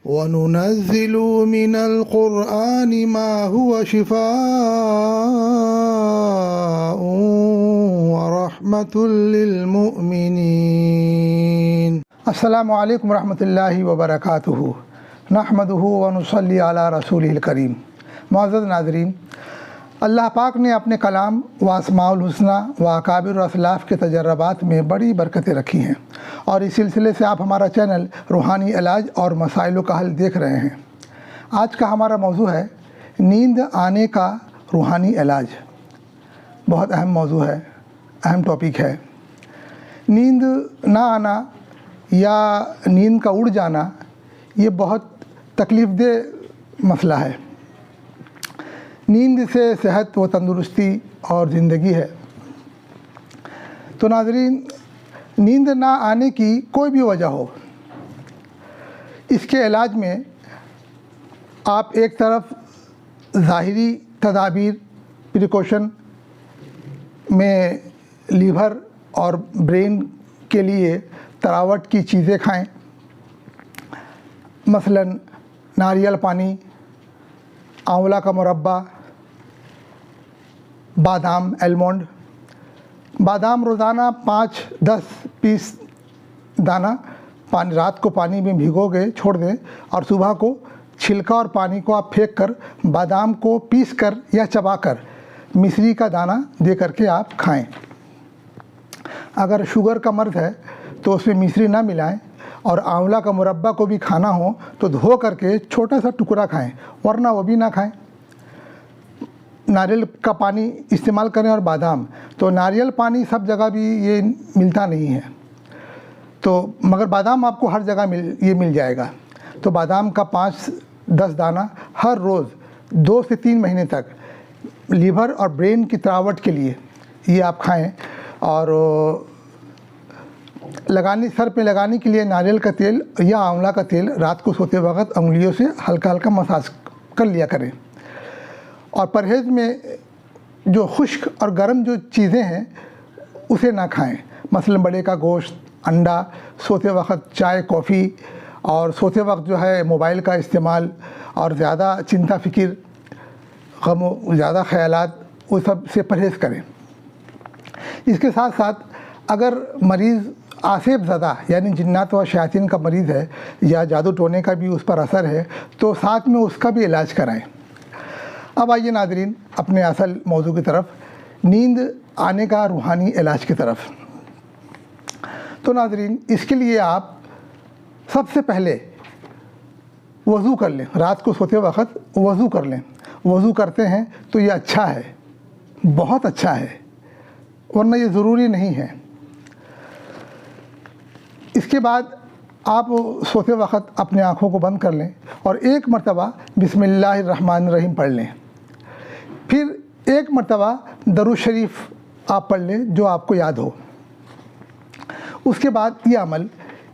وَنُنَزِّلُ مِنَ الْقُرْآنِ مَا هُوَ شِفَاءٌ وَرَحْمَةٌ لِّلْمُؤْمِنِينَ۔ السلام علیکم ورحمۃ اللہ وبرکاتہ۔ نحمدہ ونصلی علی رسولہ الکریم۔ معزز ناظرین، اللہ پاک نے اپنے کلام و اسماء الحسنہ و اکابر و اسلاف کے تجربات میں بڑی برکتیں رکھی ہیں، اور اس سلسلے سے آپ ہمارا چینل روحانی علاج اور مسائل کا حل دیکھ رہے ہیں۔ آج کا ہمارا موضوع ہے نیند آنے کا روحانی علاج۔ بہت اہم موضوع ہے، اہم ٹاپک ہے۔ نیند نہ آنا یا نیند کا اڑ جانا یہ بہت تکلیف دہ مسئلہ ہے۔ نیند سے صحت و تندرستی اور زندگی ہے۔ تو ناظرین، نیند نہ آنے کی کوئی بھی وجہ ہو، اس کے علاج میں آپ ایک طرف ظاہری تدابیر پریکاشن میں لیور اور برین کے لیے تراوٹ کی چیزیں کھائیں، مثلاً ناریل پانی، آنولا کا مربع، بادام، المونڈ۔ بادام روزانہ 5-10 پیس دانہ پانی رات کو پانی میں بھگو کے چھوڑ دیں، اور صبح کو چھلکا اور پانی کو آپ پھینک کر بادام کو پیس کر یا چبا کر مصری کا دانہ دے کر کے آپ کھائیں۔ اگر شوگر کا مرض ہے تو اس میں مصری نہ ملائیں، اور آنولا کا مربع کو بھی کھانا ہو تو دھو کر کے چھوٹا سا ٹکڑا کھائیں، ورنہ وہ بھی نہ کھائیں۔ ناریل کا پانی استعمال کریں اور بادام، تو ناریل پانی سب جگہ بھی یہ ملتا نہیں ہے، تو مگر بادام آپ کو ہر جگہ مل جائے گا۔ تو بادام کا 5-10 دانہ ہر روز 2 سے 3 مہینے تک لیور اور برین کی تراوٹ کے لیے یہ آپ کھائیں۔ اور سر پہ لگانے کے لیے ناریل کا تیل یا آنولا کا تیل رات کو سوتے وقت انگلیوں سے ہلکا ہلکا مساج کر لیا کریں۔ اور پرہیز میں جو خشک اور گرم جو چیزیں ہیں اسے نہ کھائیں، مثلا بڑے کا گوشت، انڈا، سوتے وقت چائے، کافی، اور سوتے وقت جو ہے موبائل کا استعمال، اور زیادہ چنتا فکر، غم و زیادہ خیالات، وہ سب سے پرہیز کریں۔ اس کے ساتھ ساتھ اگر مریض آسیب زدہ یعنی جنات و شیاطین کا مریض ہے، یا جادو ٹونے کا بھی اس پر اثر ہے، تو ساتھ میں اس کا بھی علاج کرائیں۔ اب آئیے ناظرین اپنے اصل موضوع کی طرف، نیند آنے کا روحانی علاج کی طرف۔ تو ناظرین، اس کے لیے آپ سب سے پہلے وضو کر لیں۔ رات کو سوتے وقت وضو کر لیں۔ وضو کرتے ہیں تو یہ اچھا ہے، بہت اچھا ہے، ورنہ یہ ضروری نہیں ہے۔ اس کے بعد آپ سوتے وقت اپنے آنکھوں کو بند کر لیں اور ایک مرتبہ بسم اللہ الرحمن الرحیم پڑھ لیں۔ پھر ایک مرتبہ درود شریف آپ پڑھ لیں جو آپ کو یاد ہو۔ اس کے بعد یہ عمل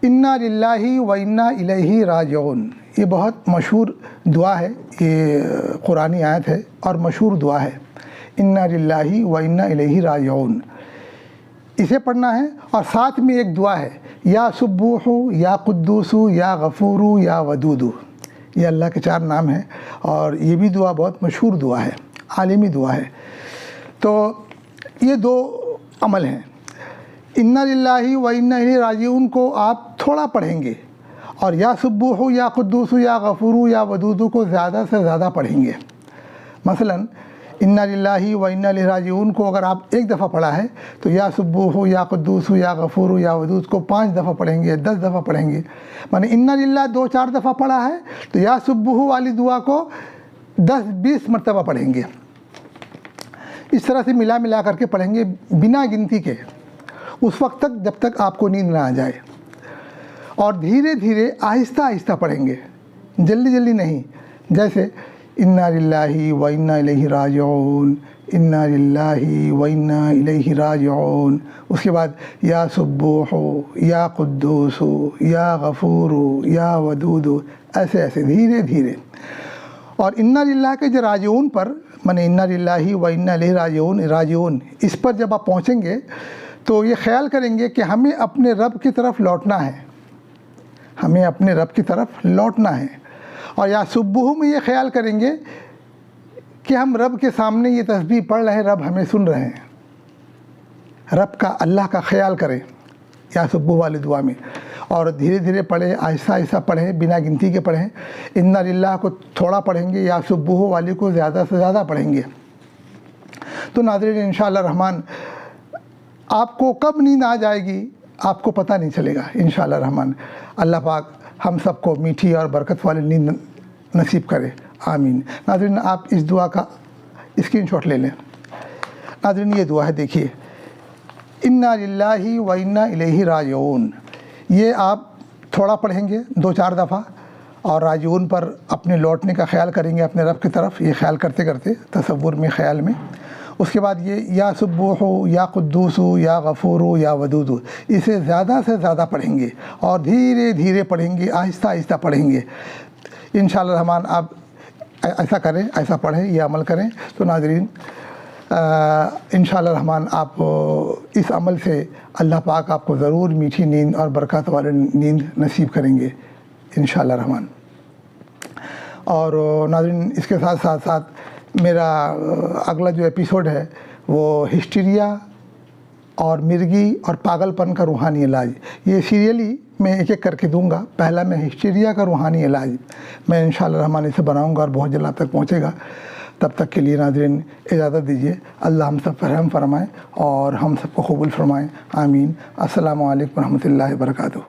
انا للہ و انا الیہ راجعون، یہ بہت مشہور دعا ہے، یہ قرآنی آیت ہے اور مشہور دعا ہے، انا للہ و انا الیہ راجعون۔ اسے پڑھنا ہے، اور ساتھ میں ایک دعا ہے، یا سبوح یا قدوس یا غفور یا ودود۔ یہ اللہ کے 4 نام ہیں، اور یہ بھی دعا بہت مشہور دعا ہے، عالمی دعا ہے۔ تو یہ 2 عمل ہیں۔ انا للہ و انا الیہ راجعون کو آپ تھوڑا پڑھیں گے، اور یا سبوح یا قدوس یا غفور یا ودود کو زیادہ سے زیادہ پڑھیں گے۔ مثلاً انا للہ و انا الیہ راجعون کو اگر آپ 1 دفعہ پڑھا ہے تو یا سبوح یا قدوس یا غفور یا ودود کو 5 دفعہ پڑھیں گے، 10 دفعہ پڑھیں گے۔ معنی انا للہ 2-4 دفعہ پڑھا ہے تو یا سبوح والی دعا کو 10-20 مرتبہ پڑھیں گے۔ اس طرح سے ملا کر کے پڑھیں گے بنا گنتی کے، اس وقت تک جب تک آپ کو نیند نہ آ جائے، اور دھیرے دھیرے آہستہ آہستہ پڑھیں گے، جلدی نہیں۔ جیسے انا للہ و انا الیہ راجعون، انا للہ و انا الیہ راجعون، اس کے بعد یا سبوح یا قدوس یا غفور یا ودود، ایسے دھیرے دھیرے۔ اور انا للہ کے جو راجعون پر، معنی انا للہ و انا الیہ راجعون، اس پر جب آپ پہنچیں گے تو یہ خیال کریں گے کہ ہمیں اپنے رب کی طرف لوٹنا ہے، ہمیں اپنے رب کی طرف لوٹنا ہے. اور یا صبح میں یہ خیال کریں گے کہ ہم رب کے سامنے یہ تسبیح پڑھ رہے ہیں, رب ہمیں سن رہے ہیں. رب کا, اللہ کا خیال کریں یا صبح والی دعا میں, اور دھیرے دھیرے پڑھیں, آہستہ آہستہ پڑھیں, بنا گنتی کے پڑھیں. انا للہ کو تھوڑا پڑھیں گے, یا صبح والی کو زیادہ سے زیادہ پڑھیں گے. تو ناظرین انشاءاللہ الرحمن آپ کو کب نیند آ جائے گی آپ کو پتہ نہیں چلے گا انشاءاللہ الرحمن. اللہ پاک ہم سب کو میٹھی اور برکت والی نیند نصیب کرے, آمین. ناظرین آپ اس دعا کا اسکرین شاٹ لے لیں. ناظرین یہ دعا ہے, دیکھیے, انا للہ و انا الیہ راجعون. یہ آپ تھوڑا پڑھیں گے 2-4 دفعہ, اور راجعون پر اپنے لوٹنے کا خیال کریں گے اپنے رب کی طرف, یہ خیال کرتے کرتے تصور میں, خیال میں. اس کے بعد یہ یا سبوح یا قدوس یا غفور یا ودود, اسے زیادہ سے زیادہ پڑھیں گے اور دھیرے دھیرے پڑھیں گے, آہستہ آہستہ پڑھیں گے انشاءاللہ الرحمن. آپ ایسا کریں, ایسا پڑھیں, یہ عمل کریں. تو ناظرین انشاءاللہ الرحمن آپ اس عمل سے اللہ پاک آپ کو ضرور میٹھی نیند اور برکات والی نیند نصیب کریں گے انشاءاللہ الرحمن. اور ناظرین اس کے ساتھ ساتھ میرا اگلا جو ایپیسوڈ ہے وہ ہسٹیریا اور مرگی اور پاگل پن کا روحانی علاج, یہ سیریلی میں ایک ایک کر کے دوں گا. پہلا میں ہسٹیریا کا روحانی علاج میں انشاءاللہ الرحمن اسے بناؤں گا اور بہت جلد آپ تک پہنچے گا. تب تک کے لیے ناظرین اجازت دیجیے. اللہ ہم سب پر رحم فرمائے اور ہم سب کو قبول فرمائے, آمین. السلام علیکم ورحمۃ اللہ وبرکاتہ.